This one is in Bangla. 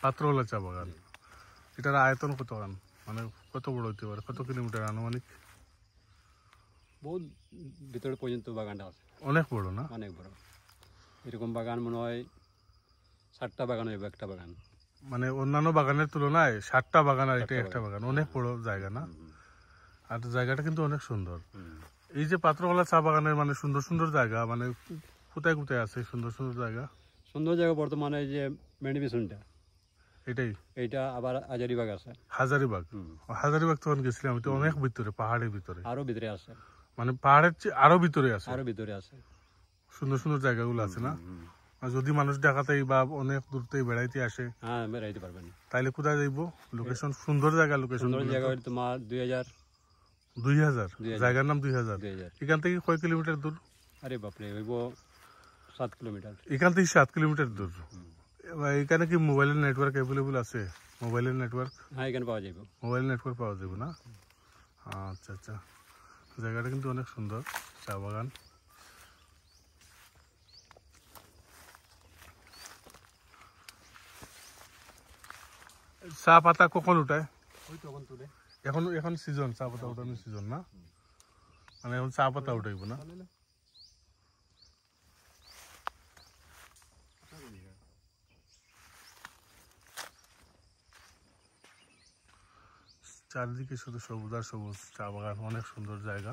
পাত্রগোলা চা বাগান। এটার আয়তন কত গান, মানে কত বড় হতে পারে, কত কিলোমিটার আনুমানিক? বহুত ভিতরে পর্যন্ত বাগানটা আছে, অনেক বড় না? অনেক বড়। এরকম বাগান মনে হয় 60টা বাগান হইব একটা বাগান। মানে অন্যান্য বাগানের তুলনায় 60টা বাগান আর এটা একটা বাগান, অনেক বড় জায়গা না? আর জায়গাটা কিন্তু অনেক সুন্দর। এই যে পাত্রগোলা চা বাগানের মানে সুন্দর সুন্দর জায়গা, মানে কোথায় কোথায় আছে সুন্দর সুন্দর জায়গা? সুন্দর জায়গা বর্তমানে যে মেডিভিশনটা, এইটা আবার হাজারিবাগ আছে। হাজারিবাগ? হাজারিবাগ তখন গেছিলাম, তো অনেক ভিতরে, পাহাড়ের ভিতরে। আরো ভিতরে আছে, মানে পাহাড়ের চেয়ে আরো ভিতরে আছে। আরো ভিতরে আছে, সুন্দর সুন্দর জায়গাগুলো আছে না? আর যদি মানুষ ঢাকাতেই বা অনেক দূর থেকে বেড়াইতে আসে, হ্যাঁ বেড়াইতে পারবেন, তাইলে কোথায় যাইব? লোকেশন সুন্দর জায়গা, লোকেশন সুন্দর জায়গা হইলে তোমার 2000 জায়গার নাম 2000। এখান থেকে কয় কিলোমিটার দূর? আরে বাপরে, হইব 7 কিলোমিটার। এখান থেকে 7 কিলোমিটার দূর। এখানে কি মোবাইলের নেটওয়ার্ক অ্যাভেলেবল আছে? মোবাইলের নেটওয়ার্ক? হ্যাঁ এখানে পাওয়া যাবে, মোবাইল নেটওয়ার্ক পাওয়া যাবে না? আচ্ছা আচ্ছা, জায়গাটা কিন্তু অনেক সুন্দর, চা বাগান। চা পাতা কখন উঠায়? এখন এখন সিজন, চা পাতা উঠানোর সিজন না? মানে এখন চা পাতা উঠাইব না? চারিদিকে শুধু সবুজ আর সবুজ, চা বাগান, অনেক সুন্দর জায়গা।